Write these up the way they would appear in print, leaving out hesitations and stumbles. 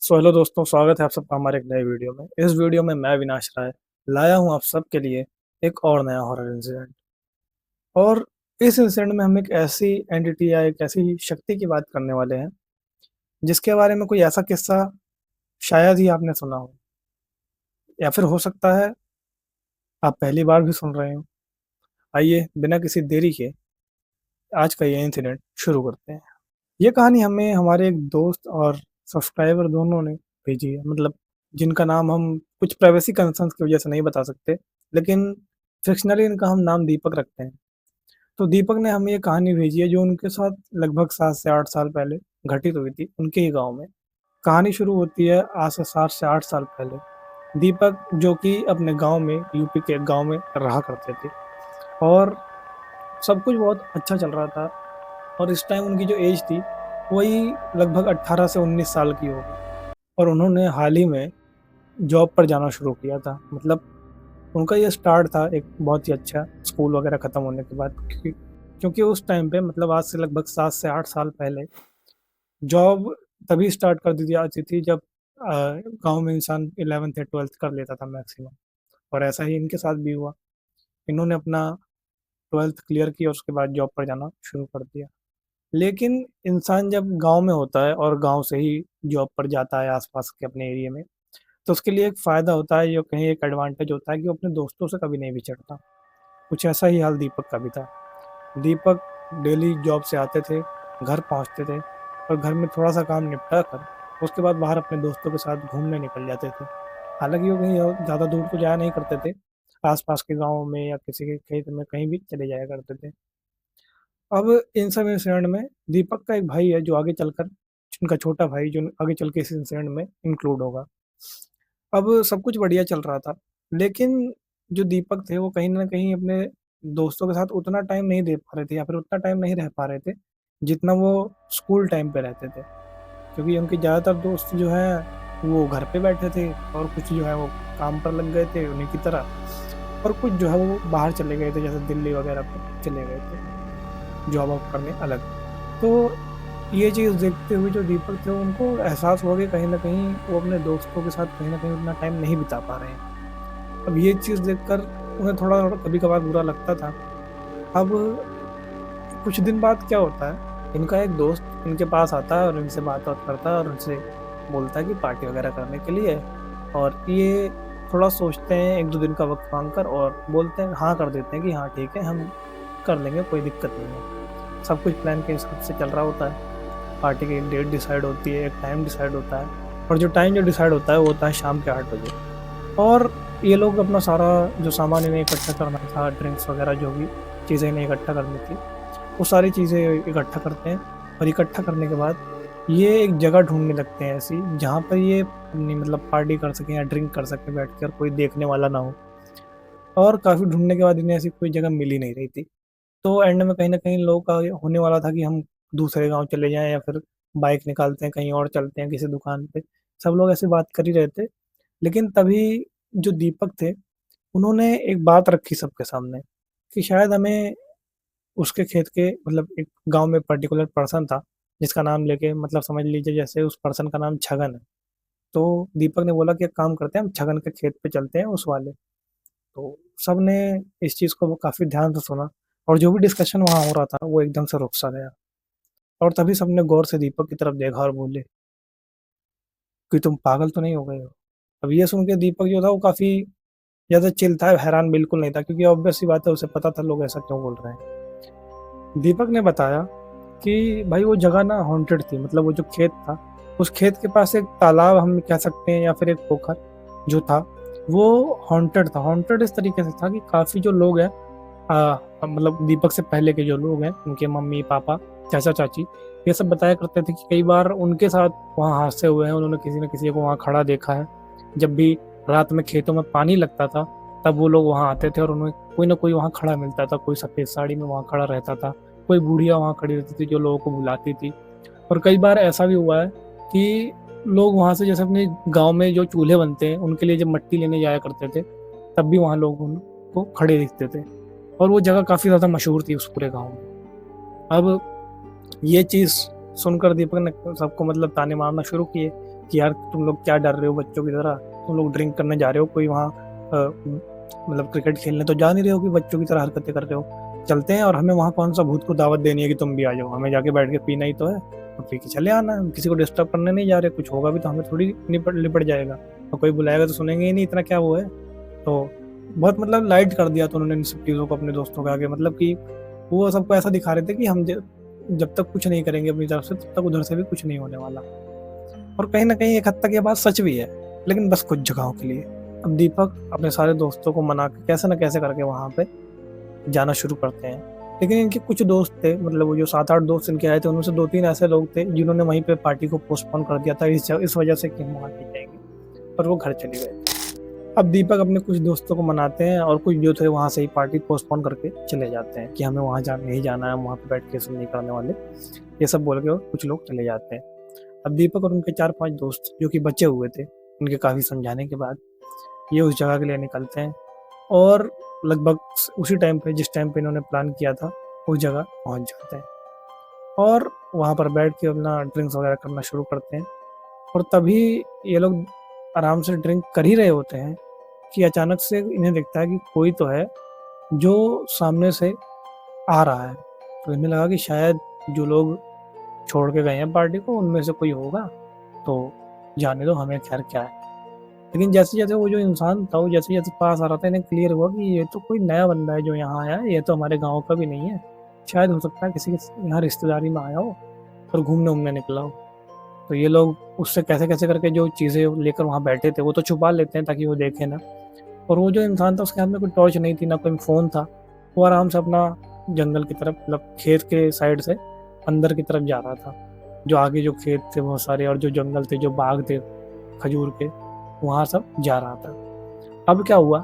Hello दोस्तों, स्वागत है आप सबका हमारे एक नए वीडियो में। इस वीडियो में मैं विनाश राय लाया हूँ आप सबके लिए एक और नया हॉरर इंसिडेंट। और इस इंसिडेंट में हम एक ऐसी एंटिटी या एक ऐसी शक्ति की बात करने वाले हैं जिसके बारे में कोई ऐसा किस्सा शायद ही आपने सुना हो, या फिर हो सकता है आप पहली बार भी सुन रहे हो। आइए बिना किसी देरी के आज का ये इंसिडेंट शुरू करते हैं। ये कहानी हमें हमारे एक दोस्त और सब्सक्राइबर दोनों ने भेजी है, मतलब जिनका नाम हम कुछ प्राइवेसी कंसर्न्स की वजह से नहीं बता सकते, लेकिन फिक्शनली इनका हम नाम दीपक रखते हैं। तो दीपक ने हमें ये कहानी भेजी है जो उनके साथ लगभग 7 से 8 साल पहले घटित हुई थी उनके ही गांव में। कहानी शुरू होती है आज से 7 से 8 साल पहले। दीपक जो कि अपने गांव में, यूपी के एक गांव में रहा करते थे, और सब कुछ बहुत अच्छा चल रहा था। और इस टाइम उनकी जो एज थी वही लगभग 18 से 19 साल की होगी। और उन्होंने हाल ही में जॉब पर जाना शुरू किया था, मतलब उनका ये स्टार्ट था एक बहुत ही अच्छा, स्कूल वगैरह ख़त्म होने के बाद। क्योंकि उस टाइम पे, मतलब आज से लगभग 7 से 8 साल पहले, जॉब तभी स्टार्ट कर दी जाती थी जब गांव में इंसान 11th या 12th कर लेता था मैक्सिमम। और ऐसा ही इनके साथ भी हुआ। इन्होंने अपना 12th क्लियर की और उसके बाद जॉब पर जाना शुरू कर दिया। लेकिन इंसान जब गांव में होता है और गांव से ही जॉब पर जाता है आसपास के अपने एरिया में, तो उसके लिए एक फ़ायदा होता है, या कहीं एक एडवांटेज होता है कि वो अपने दोस्तों से कभी नहीं बिछड़ता। कुछ ऐसा ही हाल दीपक का भी था। दीपक डेली जॉब से आते थे, घर पहुंचते थे, और घर में थोड़ा सा काम निपटा कर उसके बाद बाहर अपने दोस्तों के साथ घूमने निकल जाते थे। हालांकि वो कहीं ज़्यादा दूर तो जाया नहीं करते थे, आसपास के गाँव में या किसी के खेत में कहीं भी चले जाया करते थे। अब इन सब इंसिडेंट में दीपक का एक भाई है जो आगे चलकर, उनका छोटा भाई जो आगे चल के इस इंसिडेंट में इंक्लूड होगा। अब सब कुछ बढ़िया चल रहा था, लेकिन जो दीपक थे वो कहीं न कहीं अपने दोस्तों के साथ उतना टाइम नहीं दे पा रहे थे, या फिर उतना टाइम नहीं रह पा रहे थे जितना वो स्कूल टाइम पे रहते थे। क्योंकि उनके ज़्यादातर दोस्त जो हैं वो घर पे बैठे थे, और कुछ जो है वो काम पर लग गए थे उन्हीं की तरह, और कुछ जो है वो बाहर चले गए थे, जैसे दिल्ली वगैरह पे चले गए थे जॉब वॉब करने अलग। तो ये चीज़ देखते हुए जो दीपक थे उनको एहसास हुआ कि कहीं न कहीं वो अपने दोस्तों के साथ कहीं न कहीं उतना टाइम नहीं बिता पा रहे हैं। अब ये चीज़ देखकर उन्हें थोड़ा-थोड़ा कभी-कभार बुरा लगता था। अब कुछ दिन बाद क्या होता है, इनका एक दोस्त इनके पास आता है और इनसे बात-वात करता है और उनसे बोलता है कि पार्टी वगैरह करने के लिए। और ये थोड़ा सोचते हैं 1-2 दिन का वक़्त माँग कर, और बोलते हैं, हाँ कर देते हैं कि हाँ ठीक है, हम कर लेंगे, कोई दिक्कत नहीं है। सब कुछ प्लान के हिसाब से चल रहा होता है। पार्टी की एक डेट डिसाइड होती है, एक टाइम डिसाइड होता है, और जो टाइम जो डिसाइड होता है वो होता है शाम के 8 बजे। और ये लोग अपना सारा जो सामान इन्हें इकट्ठा करना था, ड्रिंक्स वगैरह जो भी चीज़ें इन्हें इकट्ठा करनी थी, वो सारी चीज़ें इकट्ठा करते हैं। और इकट्ठा करने के बाद ये एक जगह ढूँढने लगते हैं ऐसी, जहाँ पर ये अपनी मतलब पार्टी कर सकें या ड्रिंक कर सकें बैठकर, कोई देखने वाला ना हो। और काफ़ी ढूँढने के बाद इन्हें ऐसी कोई जगह मिल ही नहीं रही थी। तो एंड में कहीं न कहीं इन लोगों का ये होने वाला था कि हम दूसरे गाँव चले जाएँ, या फिर बाइक निकालते हैं कहीं और चलते हैं किसी दुकान पे। सब लोग ऐसे बात कर ही रहे थे। लेकिन तभी जो दीपक थे, उन्होंने एक बात रखी सबके सामने कि शायद हमें उसके खेत के, मतलब एक गाँव में पर्टिकुलर पर्सन था जिसका नाम लेके, मतलब समझ लीजिए जैसे उस पर्सन का नाम छगन है। तो दीपक ने बोला कि एक काम करते हैं, हम छगन के खेत पे चलते हैं उस वाले। तो सबने इस चीज़ को काफ़ी ध्यान से सुना, और जो भी डिस्कशन वहाँ हो रहा था वो एकदम से रुक सा गया। और तभी सबने गौर से दीपक की तरफ देखा और बोले कि तुम पागल तो नहीं हो गए हो? अब ये सुन के दीपक जो था वो काफ़ी ज़्यादा चिल था, हैरान बिल्कुल नहीं था, क्योंकि ऑब्वियस सी बात है, उसे पता था लोग ऐसा क्यों बोल रहे हैं। दीपक ने बताया कि भाई वो जगह ना हॉन्टेड थी, मतलब वो जो खेत था, उस खेत के पास एक तालाब हम कह सकते हैं या फिर एक पोखर जो था, वो हॉन्टेड था। हॉन्टेड इस तरीके से था कि काफ़ी जो लोग हैं, मतलब दीपक से पहले के जो लोग हैं, उनके मम्मी-पापा, चाचा-चाची, ये सब बताया करते थे कि कई बार उनके साथ वहाँ हादसे हुए हैं, उन्होंने किसी न किसी को वहाँ खड़ा देखा है। जब भी रात में खेतों में पानी लगता था, तब वो लोग वहाँ आते थे और उन्हें कोई न कोई वहाँ खड़ा मिलता था, कोई सफ़ेद साड़ी में वहाँ खड़ा रहता था, कोई बूढ़िया वहाँ खड़ी रहती थी जो लोगों को बुलाती थी। और कई बार ऐसा भी हुआ है कि लोग वहाँ से, जैसे अपने गाँव में जो चूल्हे बनते हैं, उनके लिए जब मिट्टी लेने जाया करते थे, तब भी वहाँ लोग उनको खड़े दिखते थे। और वो जगह काफ़ी ज़्यादा मशहूर थी उस पूरे गाँव में। अब ये चीज़ सुनकर दीपक ने सबको मतलब ताने मारना शुरू किए कि यार तुम लोग क्या डर रहे हो बच्चों की तरह, तुम लोग ड्रिंक करने जा रहे हो, कोई वहाँ मतलब क्रिकेट खेलने तो जा नहीं रहे हो कि बच्चों की तरह हरकतें कर रहे हो। चलते हैं और हमें वहाँ कौन सा भूत को दावत देनी है कि तुम भी आ जाओ, हमें जाके बैठ के पीना ही तो है और पी के चले आना है। हम किसी को डिस्टर्ब करने नहीं जा रहे, कुछ होगा भी तो हमें थोड़ी लिपट जाएगा, और कोई बुलाएगा तो सुनेंगे ही नहीं, इतना क्या वो है। तो बहुत मतलब लाइट कर दिया तो उन्होंने इन सब चीज़ों को अपने दोस्तों के आगे, मतलब कि वो सबको ऐसा दिखा रहे थे कि हम जब तक कुछ नहीं करेंगे अपनी तरफ से तब तक उधर से भी कुछ नहीं होने वाला। और कहीं ना कहीं एक हद तक ये बात सच भी है, लेकिन बस कुछ जगहों के लिए। अब दीपक अपने सारे दोस्तों को मना के कैसे ना कैसे करके वहां पे जाना शुरू करते हैं। लेकिन इनके कुछ दोस्त थे, मतलब वो जो 7-8 दोस्त इनके आए थे उनमें से 2-3 ऐसे लोग थे जिन्होंने वहीं पे पार्टी को पोस्टपोन कर दिया था इस वजह से कि हम वहाँ नहीं जाएंगे, और वो घर चले गए। अब दीपक अपने कुछ दोस्तों को मनाते हैं और कुछ जो थे वहाँ से ही पार्टी पोस्टपोन करके चले जाते हैं कि हमें वहाँ नहीं जाना है, हम वहाँ पे बैठ के सब नहीं करने वाले, ये सब बोल के कुछ लोग चले जाते हैं। अब दीपक और उनके 4-5 दोस्त जो कि बचे हुए थे, उनके काफ़ी समझाने के बाद ये उस जगह के लिए निकलते हैं और लगभग उसी टाइम पे जिस टाइम पे इन्होंने प्लान किया था उस जगह पहुंच जाते हैं और वहाँ पर बैठ के अपना ड्रिंक्स वगैरह करना शुरू करते हैं। और तभी ये लोग आराम से ड्रिंक कर ही रहे होते हैं कि अचानक से इन्हें दिखता है कि कोई तो है जो सामने से आ रहा है। तो इन्हें लगा कि शायद जो लोग छोड़ के गए हैं पार्टी को उनमें से कोई होगा, तो जाने दो, हमें खैर क्या है। लेकिन जैसे जैसे वो जो इंसान था वो जैसे जैसे पास आ रहा था इन्हें क्लियर हुआ कि ये तो कोई नया बंदा है जो यहाँ आया है, ये तो हमारे गांव का भी नहीं है, शायद हो सकता है किसी के यहाँ रिश्तेदारी में आया हो और घूमने उमने निकला हो। तो ये लोग उससे कैसे कैसे करके जो चीज़ें लेकर वहाँ बैठे थे वो तो छुपा लेते हैं ताकि वो देखे ना। और वो जो इंसान था उसके हाथ में कोई टॉर्च नहीं थी, ना कोई फ़ोन था, वो आराम से अपना जंगल की तरफ, मतलब खेत के साइड से अंदर की तरफ जा रहा था। जो आगे जो खेत थे बहुत सारे और जो जंगल थे, जो बाग थे खजूर के, वहाँ सब जा रहा था। अब क्या हुआ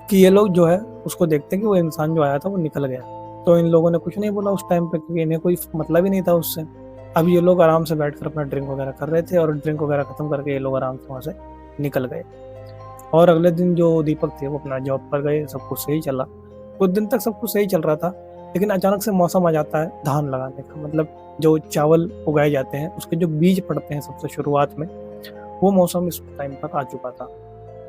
कि ये लोग जो है उसको देखते हैं कि वो इंसान जो आया था वो निकल गया। तो इन लोगों ने कुछ नहीं बोला उस टाइम पे क्योंकि इन्हें कोई मतलब ही नहीं था उससे। अब ये लोग आराम से बैठकर अपना ड्रिंक वगैरह कर रहे थे और ड्रिंक वगैरह खत्म करके ये लोग आराम से वहाँ से निकल गए। और अगले दिन जो दीपक थे वो अपना जॉब पर गए, सब कुछ सही चला। कुछ दिन तक सब कुछ सही चल रहा था, लेकिन अचानक से मौसम आ जाता है धान लगाने का, मतलब जो चावल उगाए जाते हैं उसके जो बीज पड़ते हैं सबसे शुरुआत में, वो मौसम इस टाइम तक आ चुका था।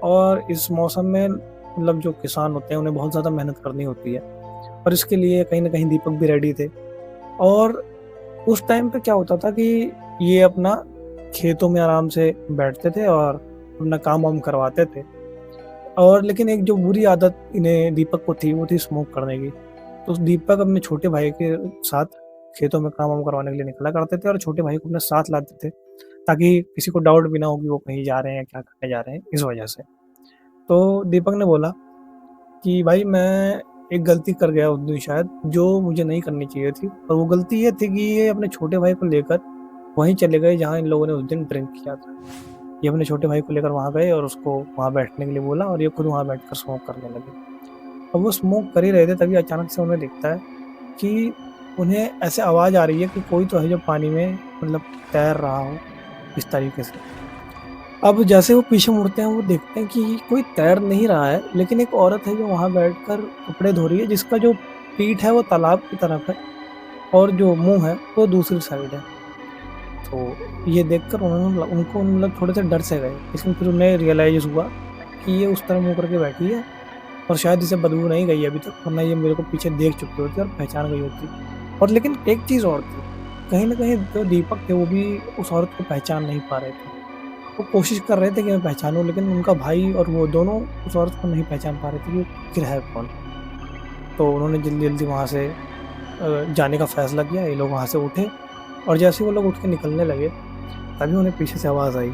और इस मौसम में मतलब जो किसान होते हैं उन्हें बहुत ज़्यादा मेहनत करनी होती है, और इसके लिए कहीं ना कहीं दीपक भी रेडी थे। और उस टाइम पे क्या होता था कि ये अपना खेतों में आराम से बैठते थे और अपना काम वाम करवाते थे। और लेकिन एक जो बुरी आदत इन्हें दीपक को थी वो थी स्मोक करने की। तो दीपक अपने छोटे भाई के साथ खेतों में काम वाम करवाने के लिए निकला करते थे और छोटे भाई को अपने साथ लाते थे ताकि किसी को डाउट भी ना हो कि वो कहीं जा रहे हैं, क्या करने जा रहे हैं, इस वजह से। तो दीपक ने बोला कि भाई मैं एक गलती कर गया उस दिन शायद, जो मुझे नहीं करनी चाहिए थी। और वो गलती ये थी कि ये अपने छोटे भाई को लेकर वहीं चले गए जहाँ इन लोगों ने उस दिन ड्रिंक किया था। ये अपने छोटे भाई को लेकर वहाँ गए और उसको वहाँ बैठने के लिए बोला और ये खुद वहाँ बैठकर स्मोक करने लगे। अब वो स्मोक कर ही रहे थे तभी अचानक से उन्हें दिखता है कि उन्हें ऐसे आवाज़ आ रही है कि कोई तो है जो पानी में मतलब तैर रहा हो इस तरीके से। अब जैसे वो पीछे मुड़ते हैं वो देखते हैं कि कोई तैर नहीं रहा है, लेकिन एक औरत है जो वहाँ बैठकर कपड़े धो रही है, जिसका जो पीठ है वो तालाब की तरफ है और जो मुंह है वो दूसरी साइड है। तो ये देखकर उनको मतलब थोड़े से डर से गए, लेकिन फिर उन्हें रियलाइज हुआ कि ये उस तरह मुंह करके बैठी है और शायद इसे बदबू नहीं गई अभी तक, वरना ये मेरे को पीछे देख चुकी होती और पहचान गई होती। और लेकिन एक चीज़ और थी, कहीं ना कहीं जो दीपक थे वो भी उस औरत को पहचान नहीं पा रहे थे। वो कोशिश कर रहे थे कि मैं पहचानूं, लेकिन उनका भाई और वो दोनों उस औरत को नहीं पहचान पा रहे थे कि आखिर है कौन। तो उन्होंने जल्दी जल्दी वहाँ से जाने का फैसला किया। ये लोग वहाँ से उठे और जैसे वो लोग उठ के निकलने लगे तभी उन्हें पीछे से आवाज़ आई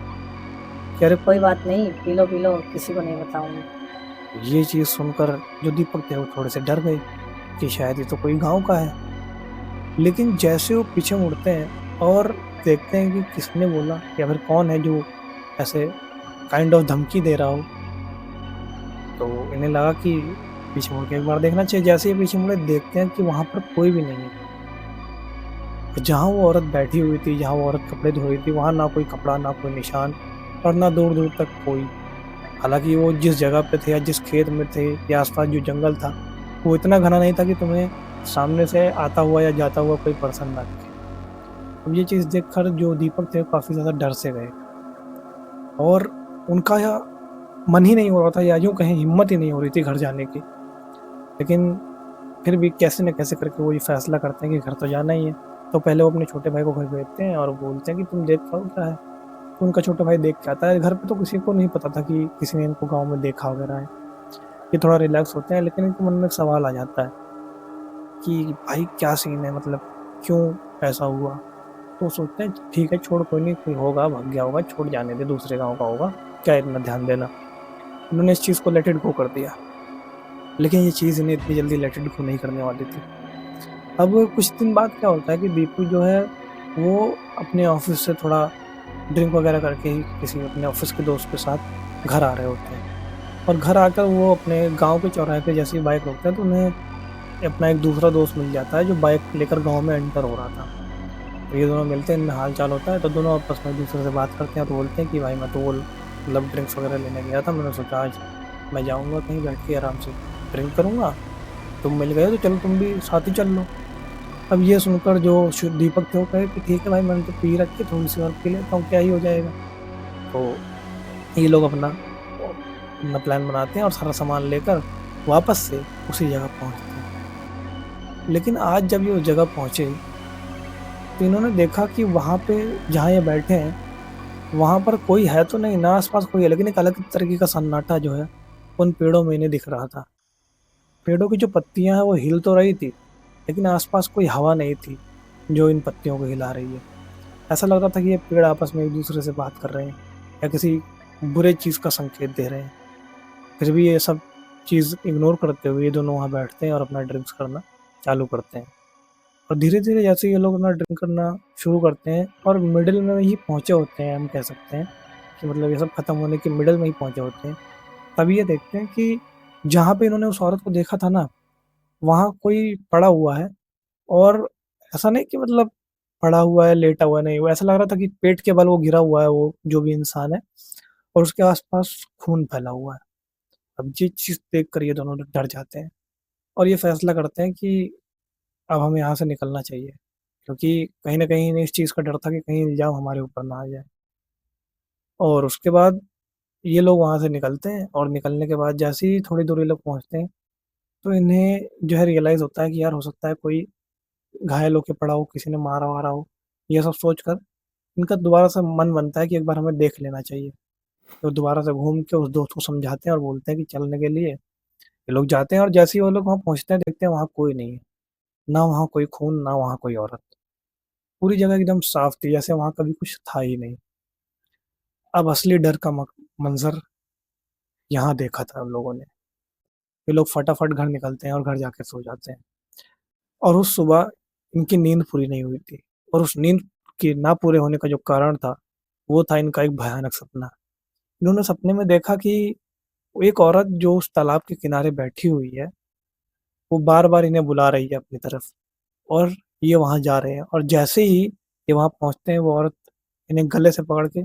कि अरे कोई बात नहीं, पी लो, किसी को नहीं बताऊंगी। ये चीज़ सुनकर जो दीपक थे वो थोड़े से डर गए कि शायद ये तो कोई गांव का है। लेकिन जैसे वो पीछे मुड़ते हैं और देखते हैं कि किसने बोला या फिर कौन है जो ऐसे काइंड ऑफ धमकी दे रहा हो, तो इन्हें लगा कि पीछे मुड़ के एक बार देखना चाहिए। जैसे ही पीछे मुड़े देखते हैं कि वहाँ पर कोई भी नहीं है। जहाँ वो औरत बैठी हुई थी, जहाँ वो औरत कपड़े धो रही थी, वहाँ ना कोई कपड़ा, ना कोई निशान और ना दूर दूर तक कोई। हालांकि वो जिस जगह पे थे या जिस खेत में थे या आसपास जो जंगल था वो इतना घना नहीं था कि तुम्हें सामने से आता हुआ या जाता हुआ कोई पर्सन ना दिखे। अब ये चीज़ देखकर जो दीपक थे काफ़ी ज़्यादा डर से गए और उनका या मन ही नहीं हो रहा था या यूँ कहें हिम्मत ही नहीं हो रही थी घर जाने की। लेकिन फिर भी कैसे न कैसे करके वो ये फैसला करते हैं कि घर तो जाना ही है। तो पहले वो अपने छोटे भाई को घर भेजते हैं और बोलते हैं कि तुम देख के आओ क्या है। तो उनका छोटा भाई देख के आता है। घर पे तो किसी को नहीं पता था कि किसी ने इनको गाँव में देखा वगैरह है। ये थोड़ा रिलैक्स होते हैं, लेकिन इनके मन में एक सवाल आ जाता है कि भाई क्या सीन है, मतलब क्यों ऐसा हुआ? तो सोचते हैं ठीक है छोड़, कोई नहीं, कोई होगा भाग गया होगा, छोड़ जाने दे, दूसरे गाँव का होगा, क्या इतना ध्यान देना। उन्होंने इस चीज़ को लेट इट गो कर दिया। लेकिन ये चीज़ इन्हें इतनी जल्दी लेट इट गो नहीं करने वाली थी। अब कुछ दिन बाद क्या होता है कि दीपू जो है वो अपने ऑफिस से थोड़ा ड्रिंक वगैरह करके ही किसी अपने ऑफिस के दोस्त के साथ घर आ रहे होते हैं। और घर आकर वो अपने गाँव के चौराहे पे जैसे ही बाइक रोकते हैं तो उन्हें अपना एक दूसरा दोस्त मिल जाता है जो बाइक लेकर गाँव में एंटर हो रहा था। तो ये दोनों मिलते हैं, इनमें हाल-चाल होता है, तो दोनों आपस में एक-दूसरे से बात करते हैं, तो बोलते हैं कि भाई मैं तो वो मतलब ड्रिंक्स वगैरह लेने गया था, मैंने सोचा आज मैं जाऊँगा कहीं बैठ के आराम से ड्रिंक करूँगा, तुम मिल गए हो तो चलो तुम भी साथ ही चल लो। अब ये सुनकर जो दीपक थे वो कहे कि ठीक है भाई मैंने तो पी रखी है, थोड़ी-सी और पी लेता हूँ, क्या ही हो जाएगा। तो ये लोग अपना अपना प्लान बनाते हैं और सारा सामान लेकर वापस से उसी जगह पहुँचते हैं। लेकिन आज जब ये उस जगह पहुँचे, तो इन्होंने देखा कि वहाँ पे जहाँ ये बैठे हैं, वहाँ पर कोई है तो नहीं, ना आस-पास कोई है, लेकिन एक अलग तरीके का सन्नाटा जो है, उन पेड़ों में इन्हें दिख रहा था। पेड़ों की जो पत्तियाँ हैं वो हिल तो रही थी, लेकिन आस-पास कोई हवा नहीं थी, जो इन पत्तियों को हिला रही है। ऐसा लग रहा था कि ये पेड़ आपस में एक-दूसरे से बात कर रहे हैं या किसी बुरे चीज़ का संकेत दे रहे हैं। फिर भी ये सब चीज़ इग्नोर करते हुए ये दोनों वहाँ बैठते हैं और अपना ड्रिंक्स करना चालू करते हैं। और धीरे-धीरे जैसे ये लोग अपना ड्रिंक करना शुरू करते हैं और मिडल में ही पहुँचे होते हैं, हम कह सकते हैं कि मतलब ये सब खत्म होने के मिडल में ही पहुँचे होते हैं। तभी ये देखते हैं कि जहाँ पे इन्होंने उस औरत को देखा था ना, वहाँ कोई पड़ा हुआ है और ऐसा नहीं कि मतलब पड़ा हुआ है, लेटा हुआ है, नहीं, वो ऐसा लग रहा था कि पेट के बल वो गिरा हुआ है वो जो भी इंसान है और उसके आस-पास खून फैला हुआ है। अब ये चीज़ देखकर ये दोनों डर जाते हैं और ये फैसला करते हैं कि अब हमें यहाँ से निकलना चाहिए, क्योंकि कहीं न कहीं इन्हें इस चीज़ का डर था कि कहीं इल्ज़ाम हमारे ऊपर ना आ जाए। और उसके बाद ये लोग वहाँ से निकलते हैं और निकलने के बाद जैसे ही थोड़ी दूर ये लोग पहुँचते हैं, तो इन्हें जो है रियलाइज़ होता है कि यार हो सकता है कोई घायल होके पड़ा हो, किसी ने मारा-वारा हो। ये सब सोचकर इनका दोबारा से मन बनता है कि एक बार हमें देख लेना चाहिए। तो दोबारा से घूम के उस दोस्त को समझाते हैं और बोलते हैं कि चलने के लिए। ये लोग जाते हैं और जैसे ही वो लोग वहाँ पहुँचते हैं, देखते हैं वहाँ कोई नहीं है। ना वहाँ कोई खून, ना वहाँ कोई औरत। पूरी जगह एकदम साफ थी, जैसे वहाँ कभी कुछ था ही नहीं। अब असली डर का मंज़र यहाँ देखा था हम लोगों ने। ये लोग फटाफट घर निकलते हैं और घर जाके सो जाते हैं। और उस सुबह इनकी नींद पूरी नहीं हुई थी और उस नींद के ना पूरे होने का जो कारण था, वो था इनका एक भयानक सपना। इन्होंने सपने में देखा कि एक औरत जो उस तालाब के किनारे बैठी हुई है, वो बार-बार इन्हें बुला रही है अपनी तरफ और ये वहाँ जा रहे हैं और जैसे ही ये वहाँ पहुँचते हैं, वो औरत इन्हें गले से पकड़ के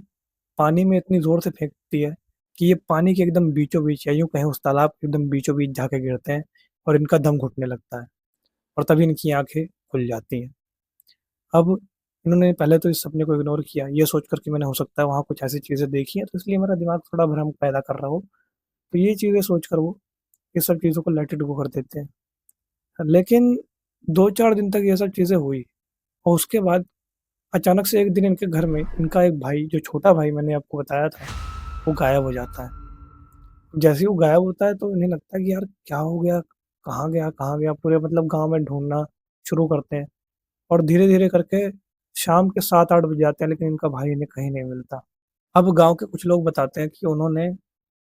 पानी में इतनी ज़ोर से फेंकती है कि ये पानी के एकदम बीचों-बीच या यूँ कहें उस तालाब के एकदम बीचों-बीच जाके गिरते हैं और इनका दम घुटने लगता है और तभी इनकी आँखें खुल जाती हैं। अब इन्होंने पहले तो इस सपने को इग्नोर किया, ये सोचकर कि मैंने हो सकता है वहाँ कुछ ऐसी चीज़ें देखी हैं, तो इसलिए मेरा दिमाग थोड़ा भ्रम पैदा कर रहा हो। तो ये चीज़ें सोचकर वो ये सब चीज़ों को लेट इट गो कर देते हैं। लेकिन 2-4 दिन तक ये सब चीज़ें हुई और उसके बाद अचानक से एक दिन इनके घर में इनका एक भाई, जो छोटा भाई मैंने आपको बताया था, वो गायब हो जाता है। जैसे ही वो गायब होता है तो इन्हें लगता है कि यार क्या हो गया? कहाँ गया, कहाँ गया? पूरे मतलब गाँव में ढूँढना शुरू करते हैं और धीरे-धीरे करके शाम के 7-8 बज जाते हैं, लेकिन इनका भाई इन्हें कहीं नहीं मिलता। अब गाँव के कुछ लोग बताते हैं कि उन्होंने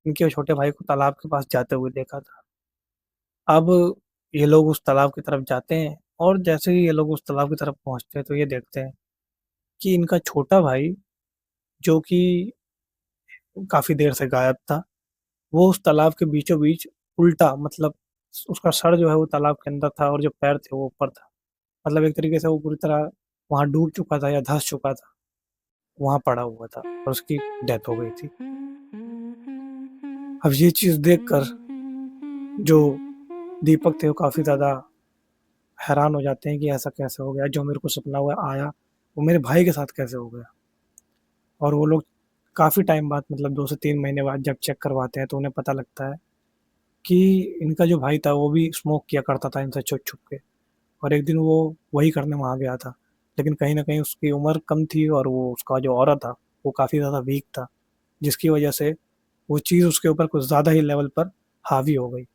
इनके छोटे भाई को तालाब के पास जाते हुए देखा था। अब ये लोग उस तालाब की तरफ जाते हैं और जैसे ही ये लोग उस तालाब की तरफ पहुँचते हैं, तो ये देखते हैं कि इनका छोटा भाई, जो कि काफ़ी देर से गायब था, वो उस तालाब के बीचों-बीच उल्टा, मतलब उसका सर जो है वो तालाब के अंदर था और जो पैर थे वो ऊपर था। मतलब एक तरीके से वो पूरी तरह वहाँ डूब चुका था या धँस चुका था, वहाँ पड़ा हुआ था और उसकी डेथ हो गई थी। अब ये चीज़ देखकर जो दीपक थे वो काफ़ी ज़्यादा हैरान हो जाते हैं कि ऐसा कैसे हो गया? जो मेरे को सपना हुआ आया, वो मेरे भाई के साथ कैसे हो गया? और वो लोग काफ़ी टाइम बाद मतलब 2 से 3 महीने बाद जब चेक करवाते हैं तो उन्हें पता लगता है कि इनका जो भाई था वो भी स्मोक किया करता था इनसे छुप-छुप के, और एक दिन वो वही करने वहाँ गया था। लेकिन कहीं न कहीं उसकी उम्र कम थी और वो उसका जो ऑरा था, वो काफ़ी ज़्यादा वीक था, जिसकी वजह से वो चीज़ उसके ऊपर कुछ ज़्यादा ही लेवल पर हावी हो गई।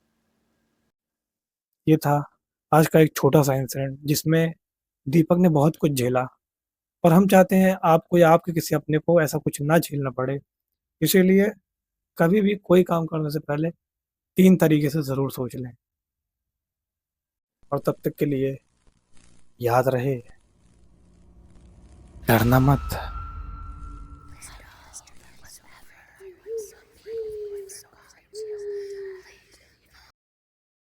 ये था आज का एक छोटा-सा इंसिडेंट जिसमें दीपक ने बहुत कुछ झेला, और हम चाहते हैं आपको या आपके किसी अपने को ऐसा कुछ ना झेलना पड़े। इसीलिए कभी भी कोई काम करने से पहले 3 तरीके से ज़रूर सोच लें, और तब तक के लिए याद रहे, डरना मत।